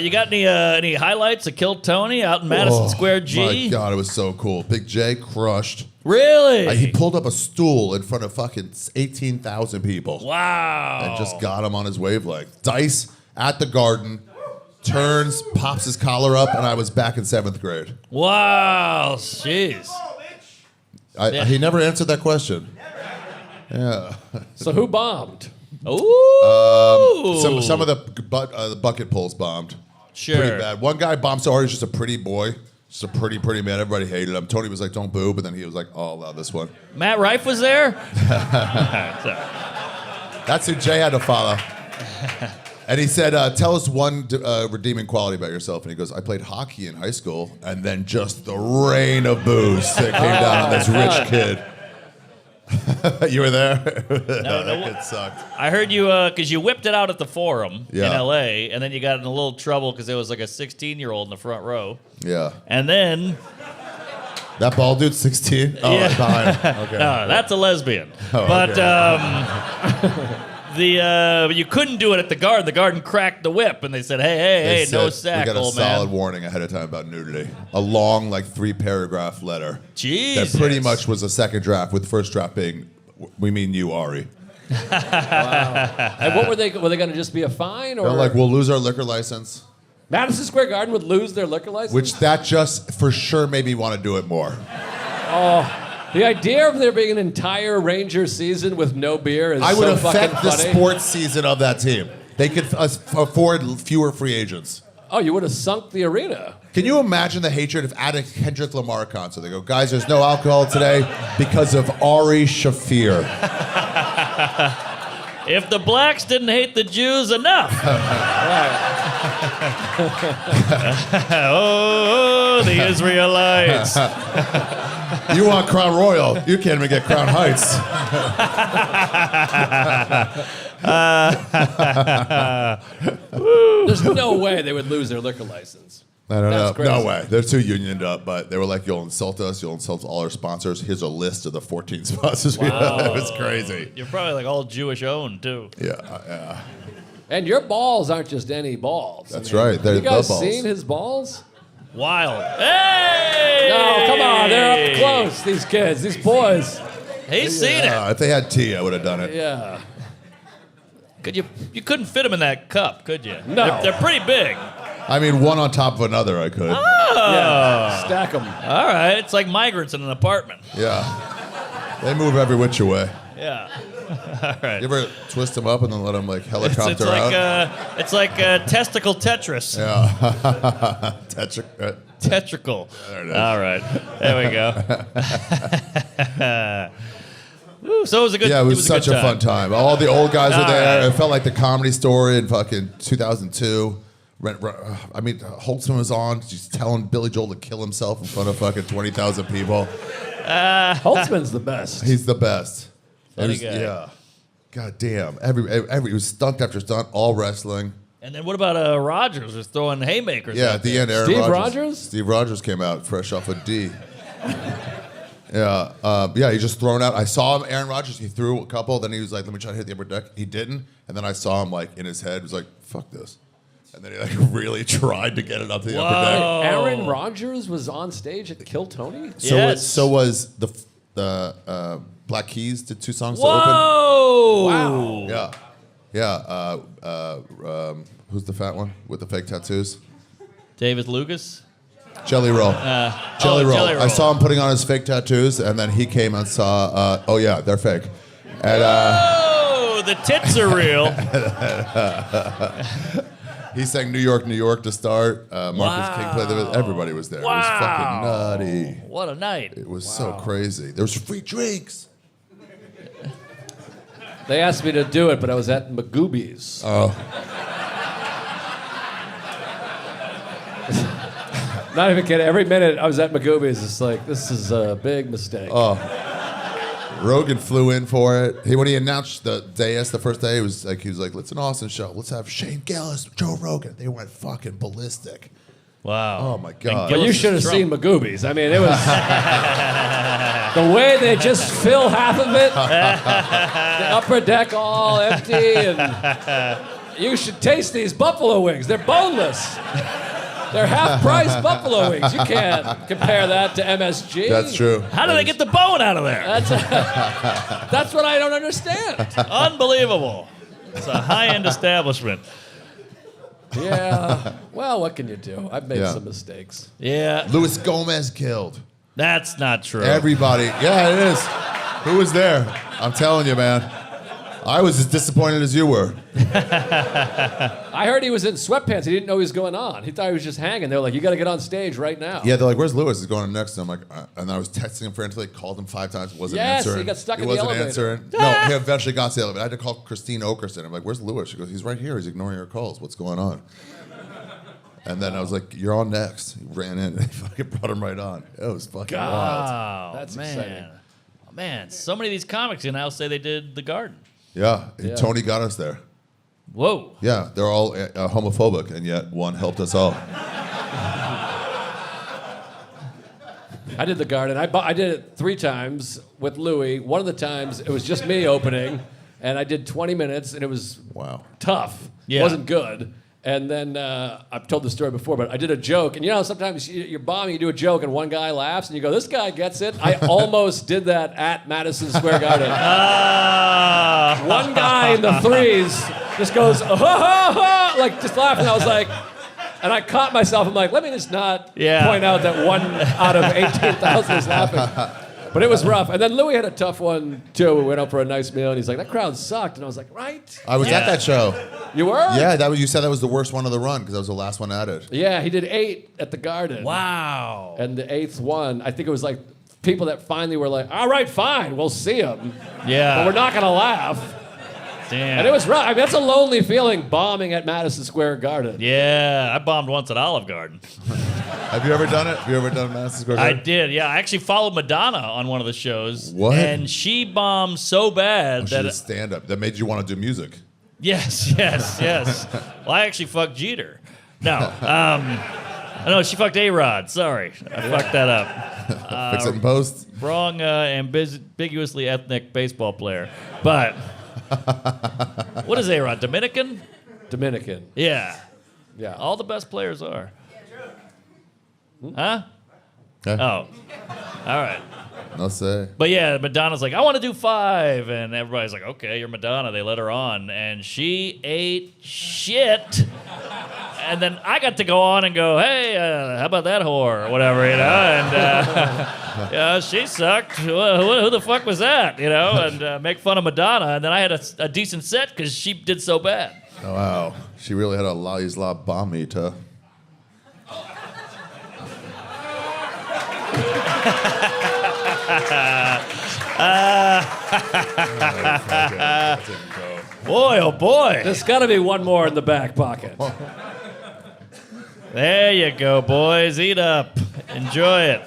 You got any highlights of Kill Tony out in Madison Square G? My God, it was so cool. Big J crushed. Really? He pulled up a stool in front of fucking 18,000 people. Wow. And just got him on his wavelength. Dice at the Garden, turns, pops his collar up, and I was back in 7th grade. Wow. Jeez. He never answered that question. Yeah. So who bombed? Ooh. Some of the bucket pulls bombed. Sure. Pretty bad. One guy bombed so hard, he's just a pretty boy. Just a pretty man. Everybody hated him. Tony was like, don't boo, but then he was like, oh, I'll allow this one. Matt Rife was there? That's who Jay had to follow. And he said, tell us one redeeming quality about yourself. And he goes, I played hockey in high school, and then just the rain of booze that came down on this rich kid. You were there? No, that kid sucked. I heard you, because you whipped it out at the Forum in L.A., and then you got in a little trouble because there was like a 16-year-old in the front row. Yeah. And then... That bald dude's 16? Oh, Yeah. behind him. Okay. No, that's a lesbian. Oh, but okay. you couldn't do it at the Garden. The Garden cracked the whip, and they said, hey, They no said, sack, we got a old solid man. warning ahead of time about nudity. A long, like 3-paragraph letter. Jesus. That pretty much was a second draft, with the first draft being, we mean you, Ari. Wow. And what were they going to just be a fine? Or They're like, we'll lose our liquor license. Madison Square Garden would lose their liquor license? Which that just for sure made me want to do it more. The idea of there being an entire Ranger season with no beer is I would so fucking affect the funny. sports season of that team. They could afford fewer free agents. Oh, you would have sunk the arena. Can you imagine the hatred if at a Kendrick Lamar concert they go, guys, there's no alcohol today because of Ari Shafir. If the blacks didn't hate the Jews enough. Oh, the Israelites. You want Crown Royal, you can't even get Crown Heights. There's no way they would lose their liquor license. I don't That's know. crazy. No way. They're too unioned up, but they were like, you'll insult us, you'll insult all our sponsors. Here's a list of the 14 sponsors we have. It was crazy. You're probably like all Jewish owned, too. Yeah. And your balls aren't just any balls. That's right. They're you guys the balls. seen his balls? Wild. Hey! No, come on. They're up close, these kids, these boys. He's seen it. If they had tea, I would have done it. Yeah. You couldn't fit them in that cup, could you? No. They're pretty big. I mean, one on top of another, I could. Yeah. Stack them. All right. It's like migrants in an apartment. Yeah. They move every which way. Yeah. All right. You ever twist them up and then let them like helicopter out? It's like testicle Tetris. Yeah. Tetrical. There it is. All right. There we go. Woo, so it was a good. Yeah, it was a such good a fun time. All the old guys were All there. right. It felt like the Comedy Store in fucking 2002. I mean, Holtzman was on, just telling Billy Joel to kill himself in front of fucking 20,000 people. Holtzman's the best. He's the best. Funny guy. Yeah. God damn. Every it was stunt after stunt, all wrestling. And then what about Rogers just throwing haymakers? Yeah, out at the there? end, Aaron Steve Rodgers. Rogers? Steve Rogers came out fresh off a D. Yeah, he just thrown out. I saw him, Aaron Rodgers. He threw a couple. Then he was like, "Let me try to hit the upper deck." He didn't. And then I saw him like in his head. He was like, "Fuck this." And then he like really tried to get it up to the upper deck. Aaron Rodgers was on stage at Kill Tony? Yes. So was the Black Keys did 2 songs to open. Whoa! Wow. Yeah. Who's the fat one with the fake tattoos? David Lucas. Jelly Roll. Jelly Roll. Jelly Roll. I saw him putting on his fake tattoos, and then he came and saw. Oh yeah, they're fake. And Oh, the tits are real. he sang New York, New York to start. Marcus King played it. Everybody was there. It was fucking nutty. What a night. It was so crazy. There was free drinks. They asked me to do it, but I was at Magoobies. Oh. Not even kidding. Every minute I was at Magoobies, it's like, this is a big mistake. Rogan flew in for it. When he announced the Deus the first day, he was like, "It's an Austin show. Let's have Shane Gillis, Joe Rogan." They went fucking ballistic. Wow. Oh my God. But you should have seen Magoobies. I mean, it was the way they just fill half of it, the upper deck all empty, and You should taste these buffalo wings. They're boneless. They're half-price buffalo wings. You can't compare that to MSG. That's true. How do they get the bone out of there? That's what I don't understand. Unbelievable. It's a high-end establishment. Yeah. Well, what can you do? I've made Yeah. some mistakes. Yeah, Luis Gomez killed. that's not true. Everybody. Yeah, it is. Who was there? I'm telling you, man. I was as disappointed as you were. I heard he was in sweatpants. He didn't know he was going on. He thought he was just hanging. They were like, you got to get on stage right now. Yeah, they're like, "Where's Lewis?" He's going on next. And I'm like, and I was texting him frantically. Called him 5 times. Wasn't Yes, answering. he got stuck He in the wasn't elevator. answering. No, he eventually got to the elevator. I had to call Christine Okerson. I'm like, "Where's Lewis?" She goes, "He's right here. He's ignoring your calls. What's going on?" And then I was like, "You're on next." He ran in and he fucking brought him right on. It was fucking wild. Wow, That's man. exciting. Oh, man, so many of these comics can now say they did The Garden. Yeah, and Yeah. Tony got us there. Whoa. Yeah, they're all homophobic, and yet one helped us all. I did the Garden. I did it 3 times with Louis. One of the times, it was just me opening, and I did 20 minutes, and it was Wow. tough. Yeah. It wasn't good. And then I've told the story before, but I did a joke. And you know, sometimes you're bombing, you do a joke, and one guy laughs, and you go, this guy gets it. I almost did that at Madison Square Garden. One guy in the 3s just goes, ha, ha, ha, like just laughing. I was like, and I caught myself. I'm like, let me just not point out that 1 out of 18,000 is laughing. But it was rough. And then Louis had a tough one, too. We went out for a nice meal, and he's like, that crowd sucked. And I was like, right? I was at that show. You were? Yeah, you said that was the worst one of the run because I was the last one at it. Yeah, he did 8 at the Garden. Wow. And the 8th one, I think it was like people that finally were like, all right, fine, we'll see him. Yeah. But we're not going to laugh. Damn. And it was rough. I mean, that's a lonely feeling, bombing at Madison Square Garden. Yeah, I bombed once at Olive Garden. Have you ever done it? Have you ever done Madison Square I Garden? did, yeah. I actually followed Madonna on one of the shows. What? And she bombed so bad She that... did stand-up. That made you want to do music. Yes. Well, I actually fucked Jeter. No. No, she fucked A-Rod. Sorry. I fucked that up. Fix it in post. Wrong ambiguously ethnic baseball player. But... What is A-Rod? Dominican? Dominican. Yeah. Yeah. All the best players are. Huh? Okay. Oh. All right. No say. But yeah, Madonna's like, I want to do 5. And everybody's like, okay, you're Madonna. They let her on. And she ate shit. And then I got to go on and go, hey, how about that whore? Or whatever, you know? And yeah, she sucked. Who the fuck was that? You know? And make fun of Madonna. And then I had a decent set because she did so bad. Oh, wow. She really had a La Isla bomb eater. Boy, oh boy. There's got to be one more in the back pocket. There you go, boys. Eat up. Enjoy it.